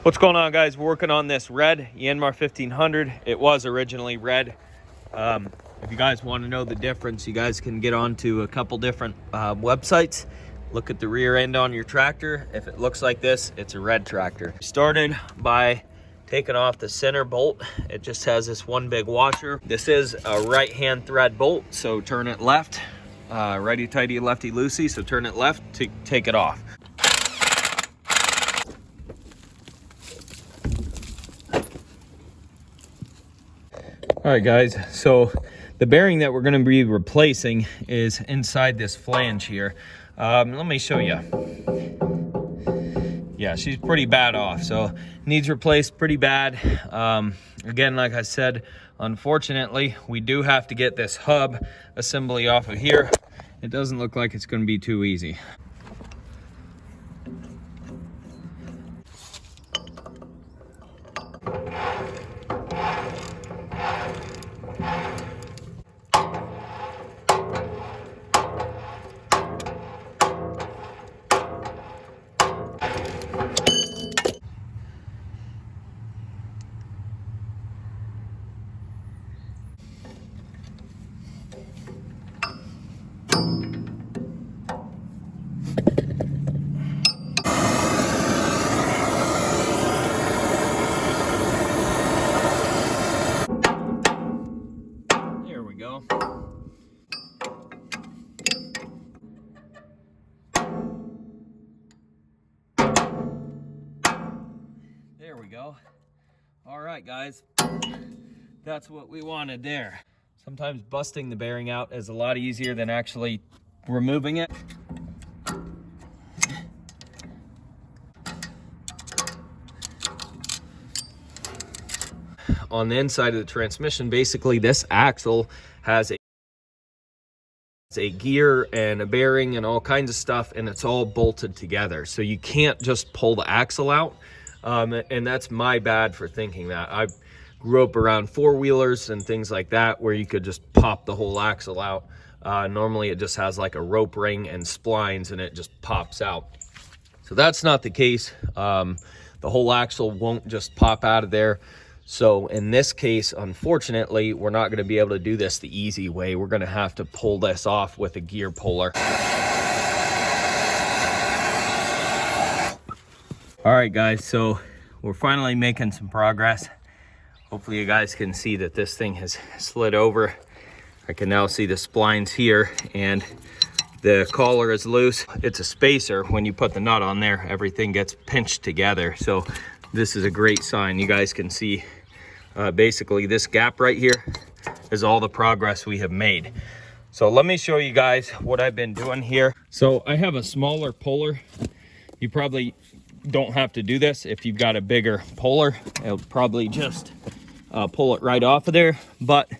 What's going on, guys? We're working on this red Yanmar 1500. It was originally red. If you guys want to know the difference, you guys can get onto a couple different websites. Look at the rear end on your tractor. If it looks like this, it's a red tractor. Started by taking off the center bolt. It just has this one big washer. This is a right hand thread bolt, so turn it left. Righty tighty, lefty loosey, so turn it left to take it off. All right, guys, so the bearing that we're going to be replacing is inside this flange here. Let me show you. Yeah, she's pretty bad off, so needs replaced pretty bad. Again, like I said, unfortunately, we do have to get this hub assembly off of here. It doesn't look like it's going to be too easy. Go. There we go. All right, guys, that's what we wanted there. Sometimes busting the bearing out is a lot easier than actually removing it. On the inside of the transmission, basically this axle has a gear and a bearing and all kinds of stuff, and it's all bolted together, so you can't just pull the axle out. And that's my bad for thinking that. I grew up around four-wheelers and things like that where you could just pop the whole axle out. Normally it just has like a rope ring and splines and it just pops out. So that's not the case. The whole axle won't just pop out of there. So in this case, unfortunately, we're not going to be able to do this the easy way. We're going to have to pull this off with a gear puller. All right, guys, so we're finally making some progress. Hopefully you guys can see that this thing has slid over. I can now see the splines here and the collar is loose. It's a spacer. When you put the nut on there, everything gets pinched together. So this is a great sign. You guys can see basically this gap right here is all the progress we have made. So let me show you guys what I've been doing here. So I have a smaller puller. You probably don't have to do this. If you've got a bigger puller, it'll probably just pull it right off of there. But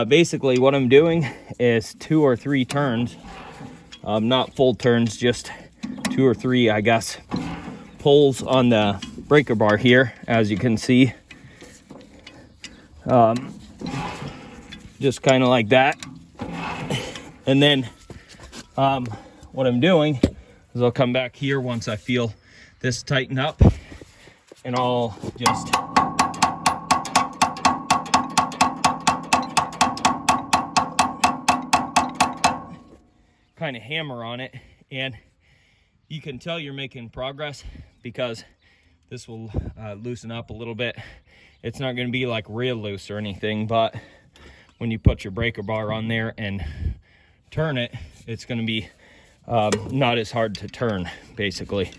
basically what I'm doing is 2 or 3 turns, not full turns, just 2 or 3, I guess, pulls on the breaker bar here, as you can see. Just kind of like that. And then what I'm doing is I'll come back here once I feel this tighten up, and I'll just kind of hammer on it, and you can tell you're making progress because this will loosen up a little bit. It's not going to be like real loose or anything, but when you put your breaker bar on there and turn it, it's going to be not as hard to turn, basically.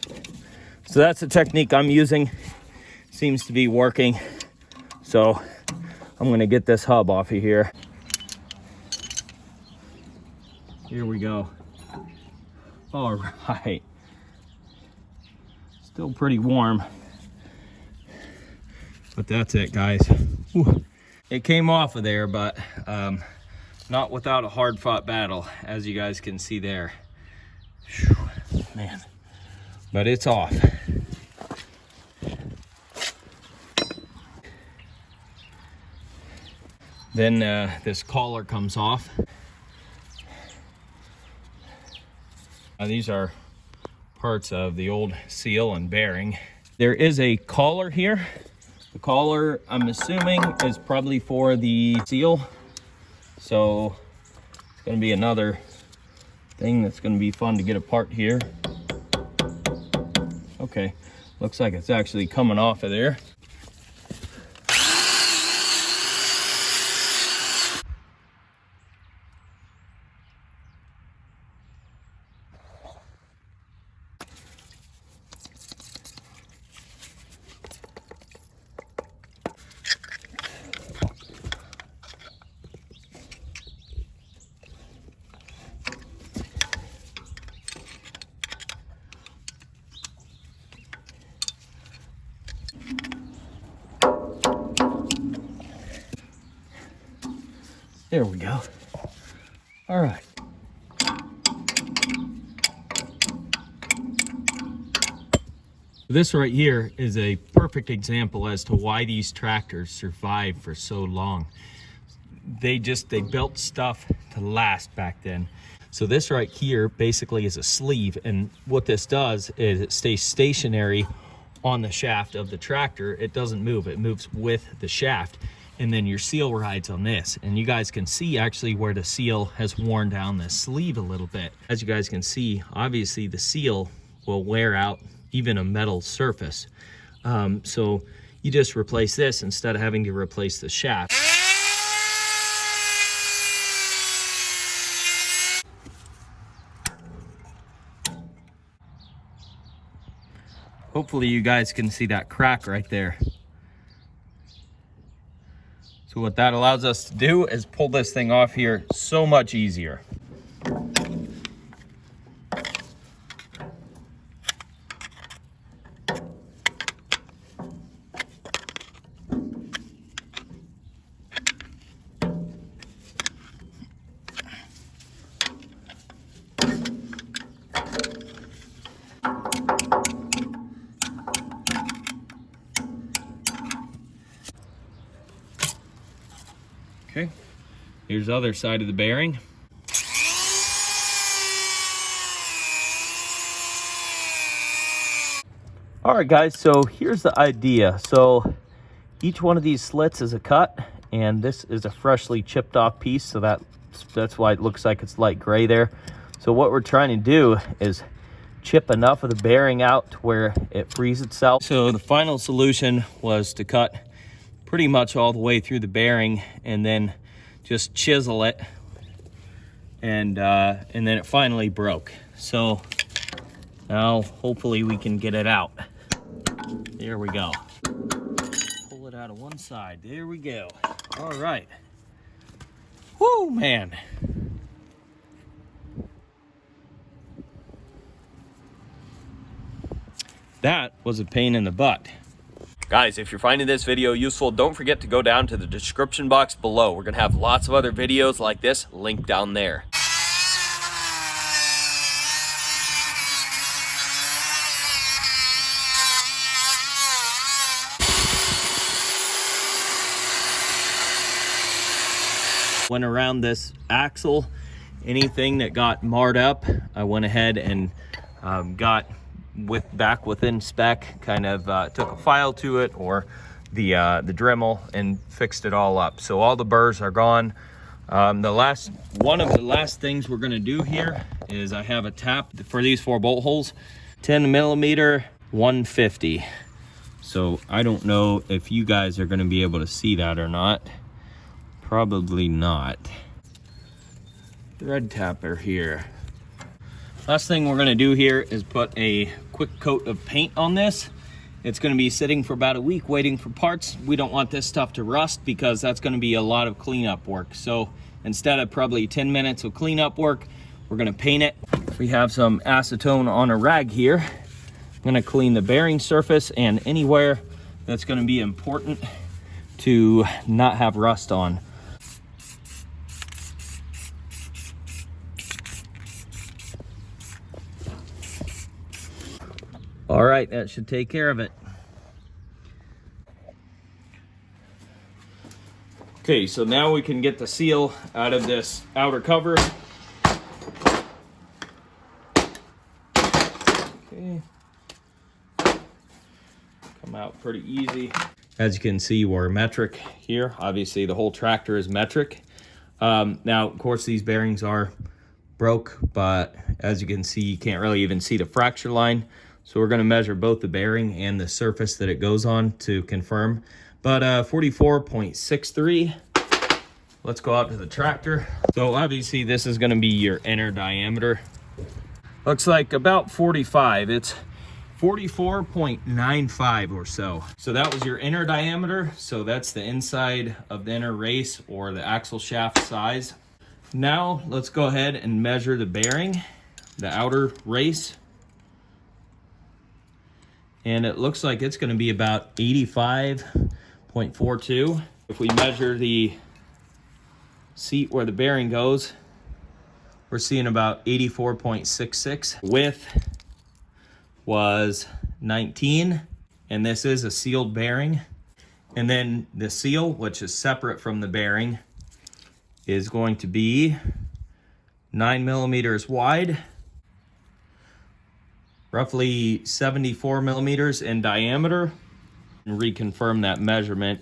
So that's the technique I'm using. Seems to be working. So I'm going to get this hub off of here. Here we go. All right. Still pretty warm. But that's it, guys. Whew. It came off of there, but not without a hard-fought battle, as you guys can see there. Whew, man, but it's off. Then this collar comes off. These are parts of the old seal and bearing. There is a collar here. The collar, I'm assuming, is probably for the seal. So it's gonna be another thing that's gonna be fun to get apart here. Okay, looks like it's actually coming off of there. There we go. All right. This right here is a perfect example as to why these tractors survive for so long. They built stuff to last back then. So this right here basically is a sleeve, and what this does is it stays stationary on the shaft of the tractor. It doesn't move, it moves with the shaft. And then your seal rides on this. And you guys can see actually where the seal has worn down the sleeve a little bit. As you guys can see, obviously the seal will wear out even a metal surface. So you just replace this instead of having to replace the shaft. Hopefully you guys can see that crack right there. So what that allows us to do is pull this thing off here so much easier. Okay, here's the other side of the bearing. All right, guys, so here's the idea. So each one of these slits is a cut, and this is a freshly chipped off piece, so that's why it looks like it's light gray there. So what we're trying to do is chip enough of the bearing out to where it frees itself. So the final solution was to cut pretty much all the way through the bearing and then just chisel it, and then it finally broke. So now hopefully we can get it out. There we go. Pull it out of one side. There we go. All right. Whoo, man. That was a pain in the butt. Guys, if you're finding this video useful, don't forget to go down to the description box below. We're gonna have lots of other videos like this linked down there. Went around this axle, anything that got marred up, I went ahead and got back within spec, kind of took a file to it or the Dremel and fixed it all up. So all the burrs are gone. One of the last things we're gonna do here is I have a tap for these 4 bolt holes, 10 millimeter, 150. So I don't know if you guys are gonna be able to see that or not. Probably not. Thread tapper here. Last thing we're gonna do here is put a quick coat of paint on this. It's gonna be sitting for about a week waiting for parts. We don't want this stuff to rust because that's gonna be a lot of cleanup work. So instead of probably 10 minutes of cleanup work, we're gonna paint it. We have some acetone on a rag here. I'm gonna clean the bearing surface and anywhere that's gonna be important to not have rust on. All right, that should take care of it. Okay, so now we can get the seal out of this outer cover. Okay. come out pretty easy. As you can see, we're metric here. Obviously, the whole tractor is metric. Now, of course, these bearings are broke, but as you can see, you can't really even see the fracture line. So we're going to measure both the bearing and the surface that it goes on to confirm. But 44.63. Let's go out to the tractor. So obviously this is going to be your inner diameter. Looks like about 45. It's 44.95 or so. So that was your inner diameter. So that's the inside of the inner race or the axle shaft size. Now let's go ahead and measure the bearing, the outer race. And it looks like it's going to be about 85.42. If we measure the seat where the bearing goes, we're seeing about 84.66. Width was 19, and this is a sealed bearing. And then the seal, which is separate from the bearing, is going to be 9 millimeters wide, roughly 74 millimeters in diameter. And reconfirm that measurement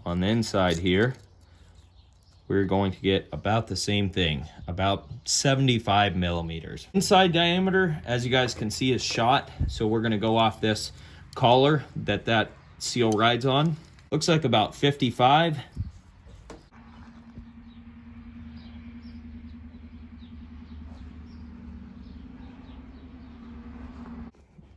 on the inside here. We're going to get about the same thing, about 75 millimeters. Inside diameter, as you guys can see, is shot. So we're gonna go off this collar that seal rides on. Looks like about 55.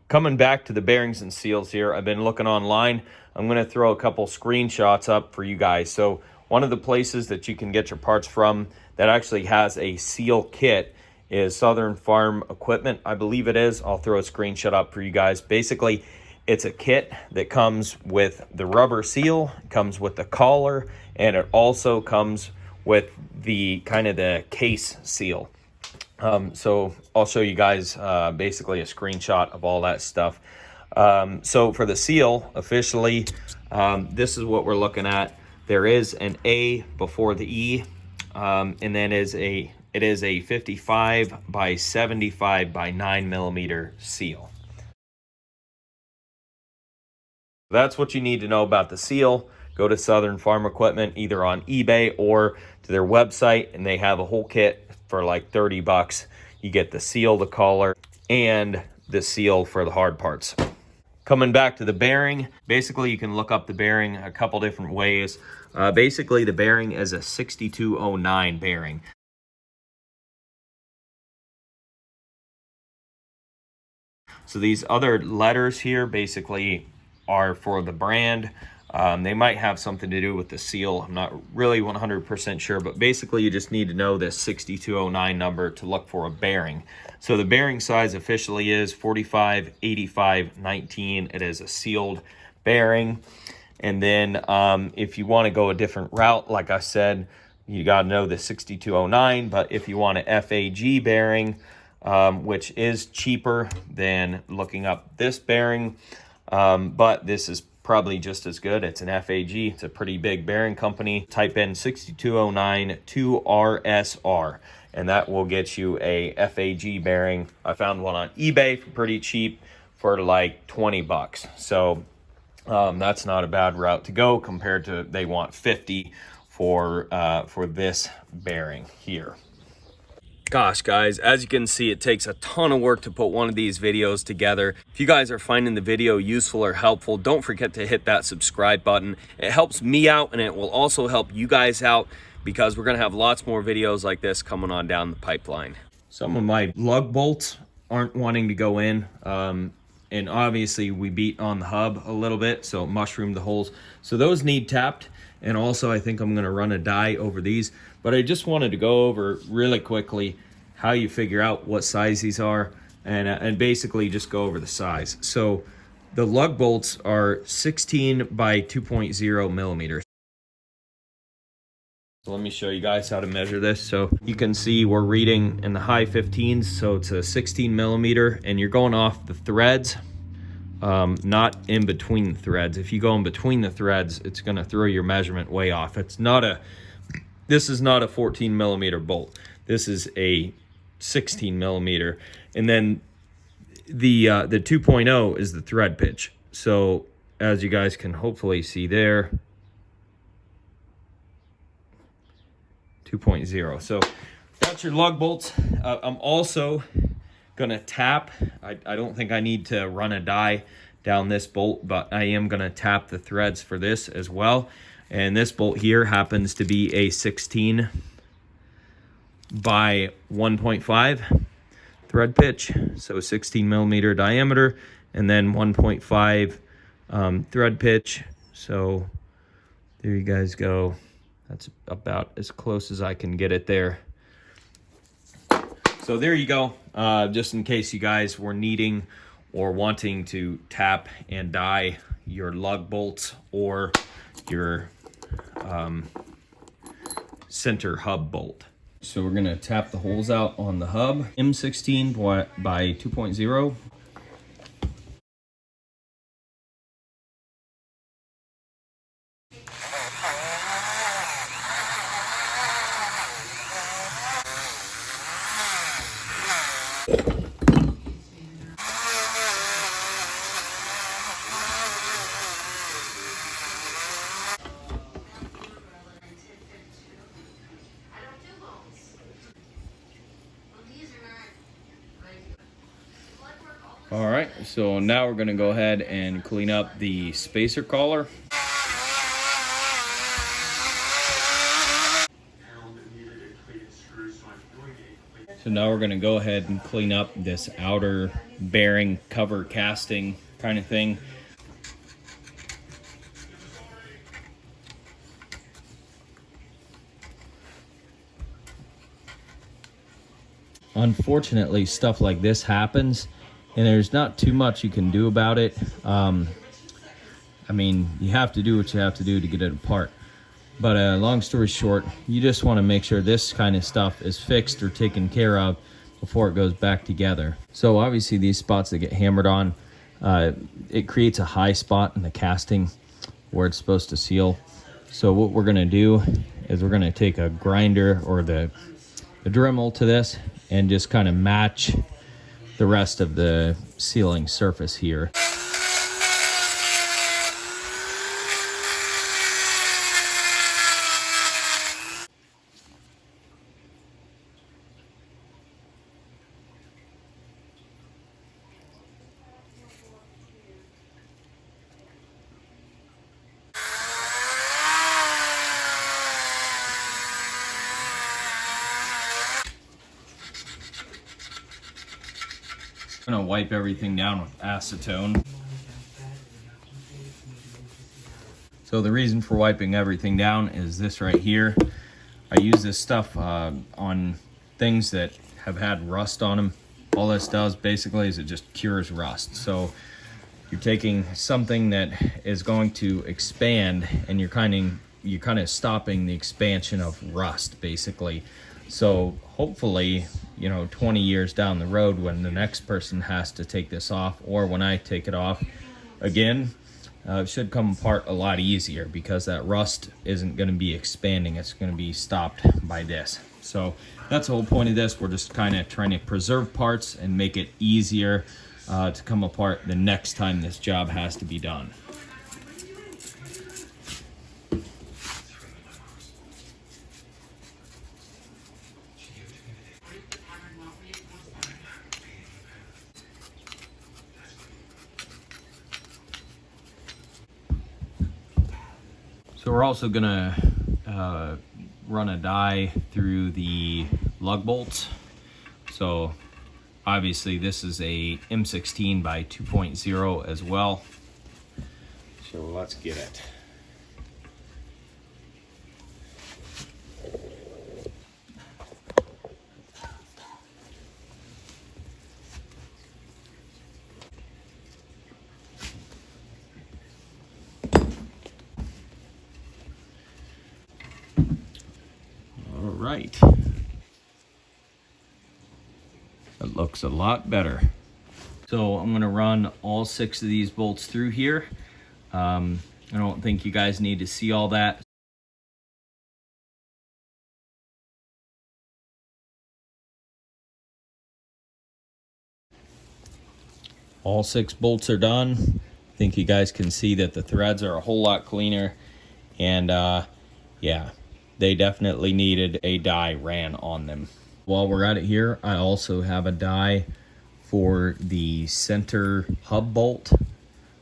Coming back to the bearings and seals here, I've been looking online. I'm gonna throw a couple screenshots up for you guys. So one of the places that you can get your parts from that actually has a seal kit is Southern Farm Equipment, I believe it is. I'll throw a screenshot up for you guys. Basically, it's a kit that comes with the rubber seal, comes with the collar, and it also comes with the kind of the case seal. So I'll show you guys basically a screenshot of all that stuff. So for the seal, officially, this is what we're looking at. There is an A before the E, and then it is a 55 by 75 by 9 millimeter seal. That's what you need to know about the seal. Go to Southern Farm Equipment, either on eBay or to their website, and they have a whole kit for like 30 bucks. You get the seal, the collar, and the seal for the hard parts. Coming back to the bearing, basically you can look up the bearing a couple different ways. Basically the bearing is a 6209 bearing. So these other letters here basically are for the brand. They might have something to do with the seal. I'm not really 100% sure, but basically you just need to know this 6209 number to look for a bearing. So the bearing size officially is 45, 85, 19. It is a sealed bearing. And then if you want to go a different route, like I said, you got to know the 6209. But if you want an FAG bearing, which is cheaper than looking up this bearing, but this is probably just as good. It's an FAG. It's a pretty big bearing company. Type in 6209 2RSR, and that will get you a FAG bearing. I found one on eBay for pretty cheap for like 20 bucks. So that's not a bad route to go compared to they want 50 for this bearing here. Gosh, guys, as you can see, it takes a ton of work to put one of these videos together. If you guys are finding the video useful or helpful, don't forget to hit that subscribe button. It helps me out, and it will also help you guys out because we're gonna have lots more videos like this coming on down the pipeline. Some of my lug bolts aren't wanting to go in, and obviously we beat on the hub a little bit, so mushroomed the holes. So those need tapped, and also I think I'm gonna run a die over these. But I just wanted to go over really quickly how you figure out what size these are, and basically just go over the size. So the lug bolts are 16 by 2.0 millimeters. So let me show you guys how to measure this. So you can see we're reading in the high 15s, so it's a 16 millimeter, and you're going off the threads, not in between the threads. If you go in between the threads, it's gonna throw your measurement way off. This is not a 14 millimeter bolt. This is a 16 millimeter. And then the 2.0 is the thread pitch. So as you guys can hopefully see there, 2.0. So that's your lug bolts. I'm also gonna tap. I don't think I need to run a die down this bolt, but I am gonna tap the threads for this as well. And this bolt here happens to be a 16 by 1.5 thread pitch, so 16 millimeter diameter, and then 1.5 thread pitch. So there you guys go. That's about as close as I can get it there. So there you go. Just in case you guys were needing or wanting to tap and die your lug bolts or your center hub bolt. So we're gonna tap the holes out on the hub. M16 by 2.0. All right, so now we're gonna go ahead and clean up the spacer collar. So now we're gonna go ahead and clean up this outer bearing cover casting kind of thing. Unfortunately, stuff like this happens, and there's not too much you can do about it. I mean, you have to do what you have to do to get it apart. But long story short, you just want to make sure this kind of stuff is fixed or taken care of before it goes back together. So obviously these spots that get hammered on, it creates a high spot in the casting where it's supposed to seal. So what we're going to do is we're going to take a grinder or the Dremel to this and just kind of match the rest of the sealing surface here. I'm gonna wipe everything down with acetone. So the reason for wiping everything down is this right here. I use this stuff on things that have had rust on them. All this does basically is it just cures rust. So you're taking something that is going to expand and you're kind of stopping the expansion of rust basically. So hopefully, you know, 20 years down the road when the next person has to take this off, or when I take it off again, it should come apart a lot easier because that rust isn't going to be expanding. It's going to be stopped by this. So that's the whole point of this. We're just kind of trying to preserve parts and make it easier to come apart the next time this job has to be done. So we're also gonna run a die through the lug bolts. So obviously this is a M16 by 2.0 as well. So let's get it. Right. That looks a lot better. So I'm going to run all 6 of these bolts through here. I don't think you guys need to see all that. All 6 bolts are done. think you guys can see that the threads are a whole lot cleaner, and yeah, they definitely needed a die ran on them. While we're at it here, I also have a die for the center hub bolt.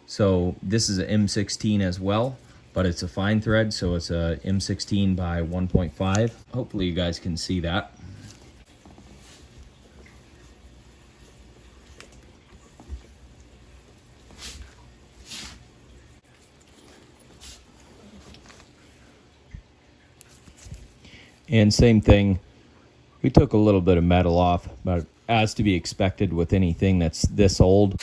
So this is an M16 as well, but it's a fine thread, so it's a M16 by 1.5. Hopefully you guys can see that. And same thing, we took a little bit of metal off, but as to be expected with anything that's this old.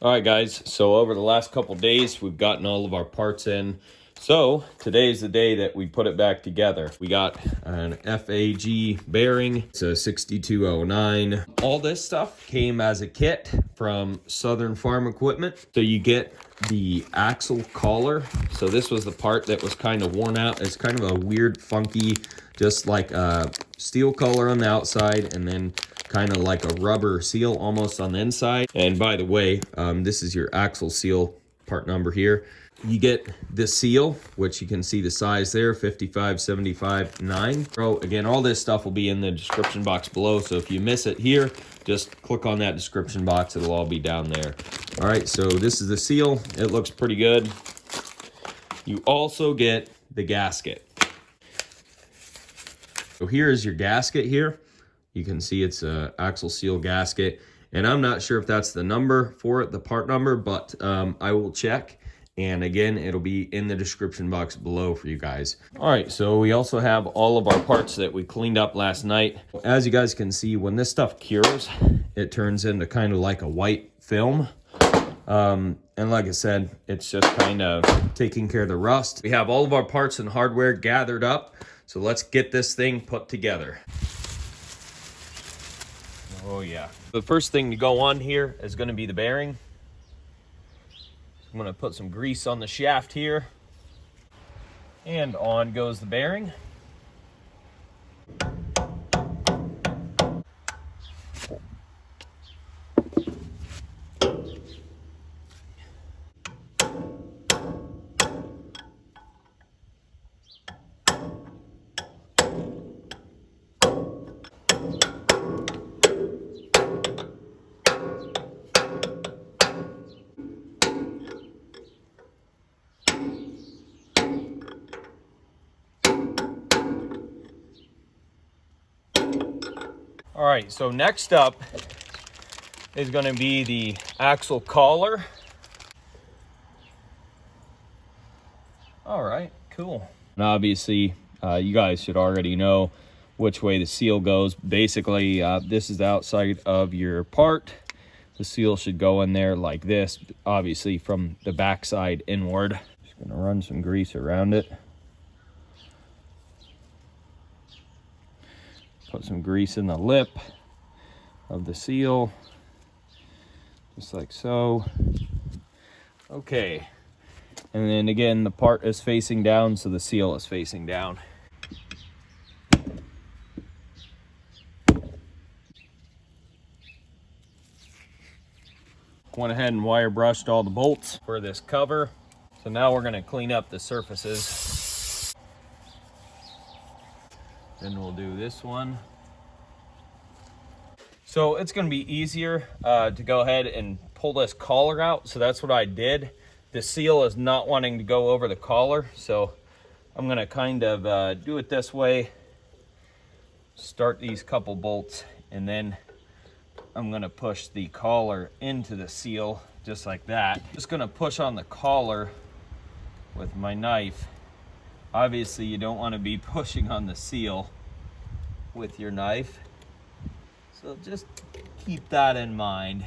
All right, guys, so over the last couple days, we've gotten all of our parts in. So today's the day that we put it back together. We got an FAG bearing. It's a 6209. All this stuff came as a kit from Southern Farm Equipment. So you get the axle collar. So this was the part that was kind of worn out. It's kind of a weird, funky, just like a steel collar on the outside, and then kind of like a rubber seal almost on the inside. And by the way, this is your axle seal part number here. You get the seal, which you can see the size there, 55, 75, 9. So again, all this stuff will be in the description box below. So if you miss it here, just click on that description box. It'll all be down there. All right, so this is the seal. It looks pretty good. You also get the gasket. So here is your gasket here. You can see it's a axle seal gasket. And I'm not sure if that's the number for it, the part number, but I will check. And again, it'll be in the description box below for you guys. All right, so we also have all of our parts that we cleaned up last night. As you guys can see, when this stuff cures, it turns into kind of like a white film. And like I said, it's just kind of taking care of the rust. We have all of our parts and hardware gathered up. So let's get this thing put together. Oh yeah. The first thing to go on here is going to be the bearing. I'm going to put some grease on the shaft here. And on goes the bearing. All right, so next up is going to be the axle collar. All right, cool. And obviously, you guys should already know which way the seal goes. Basically, this is the outside of your part. The seal should go in there like this, obviously from the backside inward. Just going to run some grease around it. Put some grease in the lip of the seal, just like so. Okay, and then again, the part is facing down, so the seal is facing down. Went ahead and wire brushed all the bolts for this cover. So now we're gonna clean up the surfaces. Then we'll do this one. So it's going to be easier to go ahead and pull this collar out. So that's what I did. The seal is not wanting to go over the collar. So I'm going to kind of do it this way. Start these couple bolts, and then I'm going to push the collar into the seal just like that. Just going to push on the collar with my knife. Obviously, you don't want to be pushing on the seal with your knife. So just keep that in mind.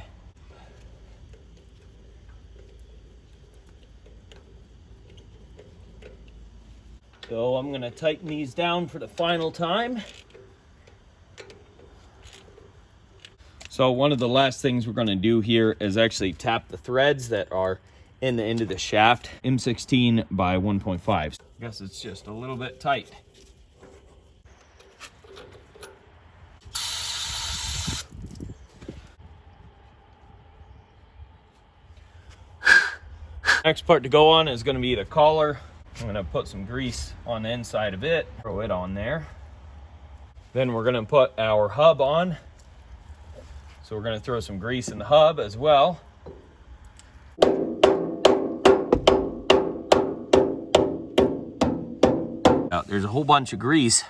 So I'm going to tighten these down for the final time. So one of the last things we're going to do here is actually tap the threads that are in the end of the shaft. M16 by 1.5. I guess it's just a little bit tight. Next part to go on is going to be the collar. I'm going to put some grease on the inside of it, throw it on there. Then we're going to put our hub on. So we're going to throw some grease in the hub as well. Now, there's a whole bunch of grease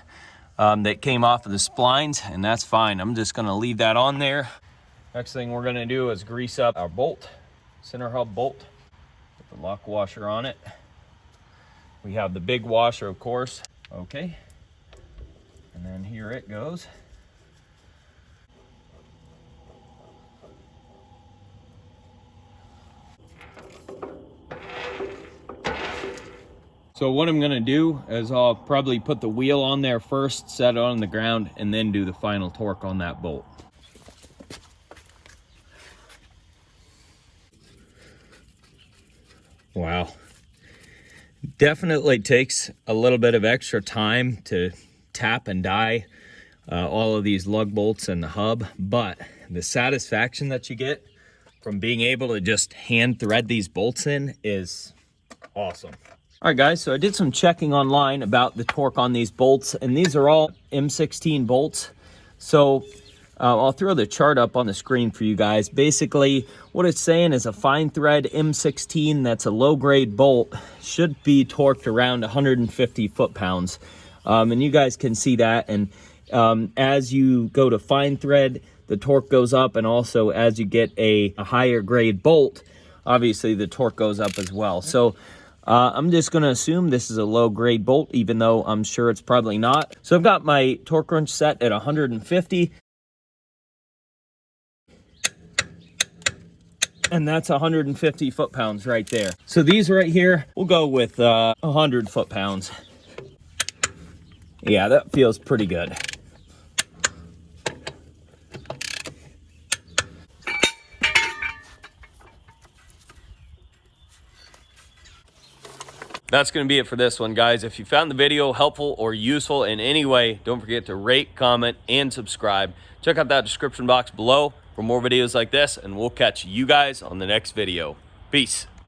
that came off of the splines, and that's fine. I'm just going to leave that on there. Next thing we're going to do is grease up our bolt, center hub bolt. Put the lock washer on it. We have the big washer, of course. Okay. And then here it goes. So what I'm gonna do is I'll probably put the wheel on there first, set it on the ground, and then do the final torque on that bolt. Wow. Definitely takes a little bit of extra time to tap and die all of these lug bolts and the hub, but the satisfaction that you get from being able to just hand thread these bolts in is awesome. All right, guys, so I did some checking online about the torque on these bolts, and these are all M16 bolts. So I'll throw the chart up on the screen for you guys. Basically, what it's saying is a fine thread M16 that's a low-grade bolt should be torqued around 150 foot-pounds. And you guys can see that. And as you go to fine thread, the torque goes up, and also as you get a higher grade bolt, obviously the torque goes up as well. So I'm just going to assume this is a low grade bolt, even though I'm sure it's probably not. So I've got my torque wrench set at 150. And that's 150 foot-pounds right there. So these right here, we'll go with 100 foot-pounds. Yeah, that feels pretty good. That's going to be it for this one, guys. If you found the video helpful or useful in any way, don't forget to rate, comment, and subscribe. Check out that description box below for more videos like this, and we'll catch you guys on the next video. Peace.